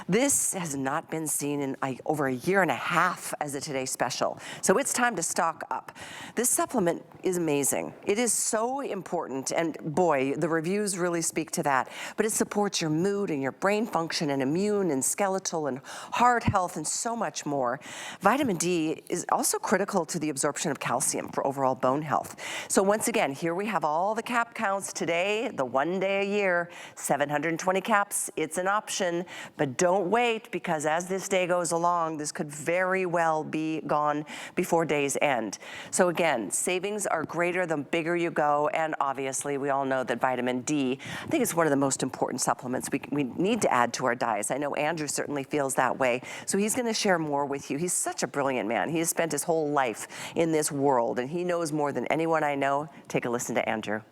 This has not been seen in over a year and a half as a Today Special, so it's time to stock up. This supplement is amazing. It is so important, and boy, the reviews really speak to that, but it supports your mood and your brain function and immune and skeletal and heart health and so much more. Vitamin D is also critical to the absorption of calcium for overall bone health. So once again, here we have all the cap counts today, the 1 day a year, 720 caps, it's an option, but don't wait, because as this day goes along, this could very well be gone before day's end. So again, savings are greater the bigger you go, and obviously we all know that vitamin D, I think it's one of the most important supplements we need to add to our diets. I know Andrew certainly feels that way, so he's gonna share more with you. He's such a brilliant man. He has spent his whole life in this world, and he knows more than anyone I know. Take a listen to Andrew.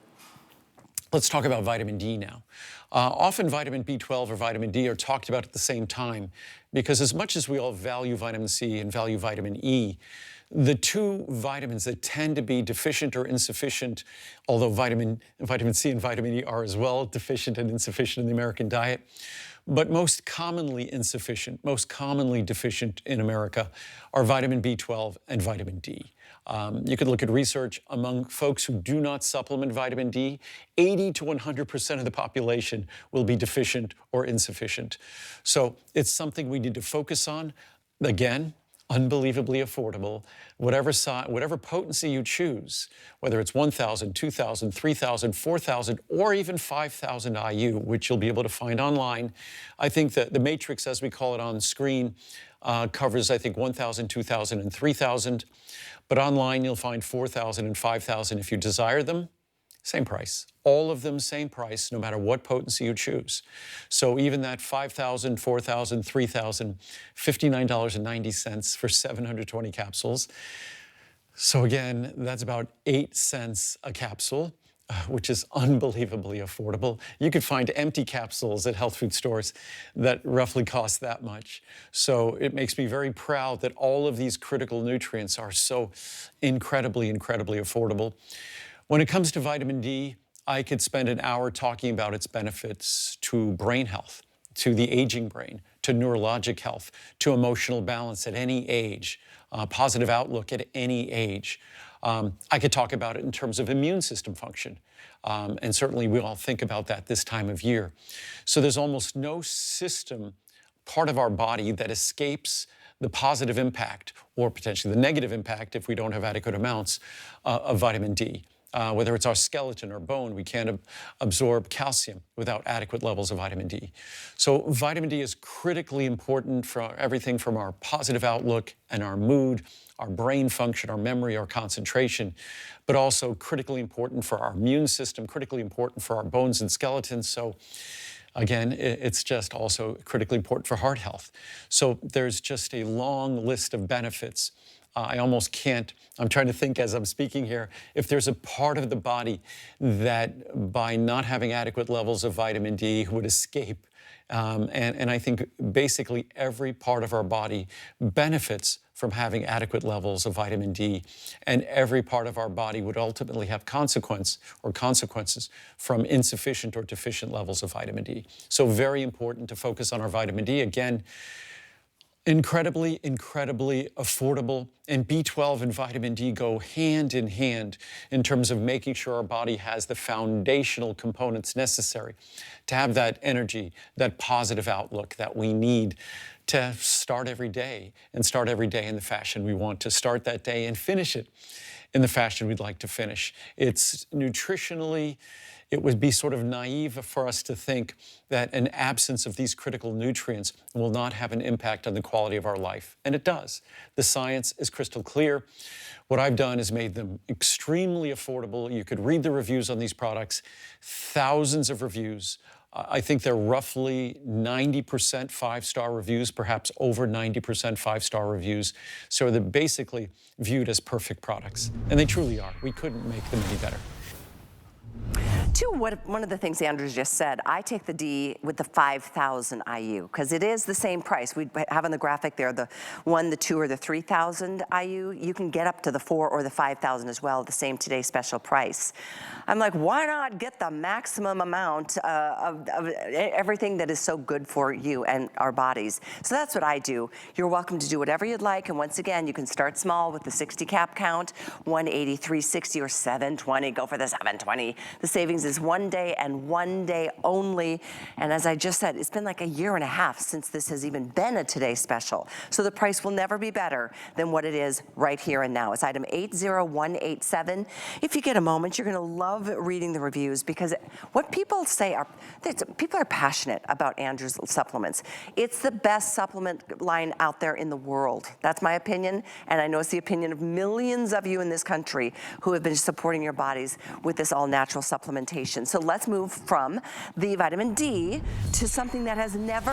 Let's talk about vitamin D now. Often vitamin B12 or vitamin D are talked about at the same time, because as much as we all value vitamin C and value vitamin E, the two vitamins that tend to be deficient or insufficient, although vitamin C and vitamin E are as well deficient and insufficient in the American diet, but most commonly insufficient, most commonly deficient in America are vitamin B12 and vitamin D. You could look at research among folks who do not supplement vitamin D, 80 to 100% of the population will be deficient or insufficient. So it's something we need to focus on. Again, unbelievably affordable. Whatever size, whatever potency you choose, whether it's 1,000, 2,000, 3,000, 4,000, or even 5,000 IU, which you'll be able to find online. I think that the matrix, as we call it on screen, covers, I think, 1,000, 2,000, and 3,000. But online, you'll find 4,000 and 5,000 if you desire them. Same price. All of them same price, no matter what potency you choose. So even that 5,000, 4,000, 3,000, $59.90 for 720 capsules. So again, that's about 8 cents a capsule, which is unbelievably affordable. You could find empty capsules at health food stores that roughly cost that much. So it makes me very proud that all of these critical nutrients are so incredibly, incredibly affordable. When it comes to vitamin D, I could spend an hour talking about its benefits to brain health, to the aging brain, to neurologic health, to emotional balance at any age, positive outlook at any age. I could talk about it in terms of immune system function, and certainly we all think about that this time of year. So there's almost no system, part of our body, that escapes the positive impact, or potentially the negative impact if we don't have adequate amounts of vitamin D. Whether it's our skeleton or bone, we can't absorb calcium without adequate levels of vitamin D. So vitamin D is critically important for everything from our positive outlook and our mood, our brain function, our memory, our concentration, but also critically important for our immune system, critically important for our bones and skeletons. So again, it's just also critically important for heart health. So there's just a long list of benefits. I almost can't, I'm trying to think as I'm speaking here, if there's a part of the body that by not having adequate levels of vitamin D would escape. And I think basically every part of our body benefits from having adequate levels of vitamin D, and every part of our body would ultimately have consequences from insufficient or deficient levels of vitamin D. So very important to focus on our vitamin D. Again, incredibly, incredibly affordable, and B12 and vitamin D go hand in hand in terms of making sure our body has the foundational components necessary to have that energy, that positive outlook that we need to start every day, and start every day in the fashion we want to start that day, and finish it in the fashion we'd like to finish. It's nutritionally, it would be sort of naive for us to think that an absence of these critical nutrients will not have an impact on the quality of our life. And it does. The science is crystal clear. What I've done is made them extremely affordable. You could read the reviews on these products, thousands of reviews. I think they're roughly 90% five-star reviews, perhaps over 90% five-star reviews. So they're basically viewed as perfect products. And they truly are. We couldn't make them any better. one of the things Andrew just said, I take the D with the 5,000 IU because it is the same price. We have on the graphic there the 1, the 2, or the 3,000 IU. You can get up to the 4 or the 5,000 as well, the same today special price. I'm like, why not get the maximum amount of everything that is so good for you and our bodies? So that's what I do. You're welcome to do whatever you'd like. And once again, you can start small with the 60 cap count, 180, 360, or 720. Go for the 720. The savings is 1 day and 1 day only. And as I just said, it's been like a year and a half since this has even been a today special. So the price will never be better than what it is right here and now. It's item 80187. If you get a moment, you're gonna love reading the reviews because what people say are, people are passionate about Andrew's supplements. It's the best supplement line out there in the world. That's my opinion, and I know it's the opinion of millions of you in this country who have been supporting your bodies with this all-natural supplementation. So let's move from the vitamin D to something that has never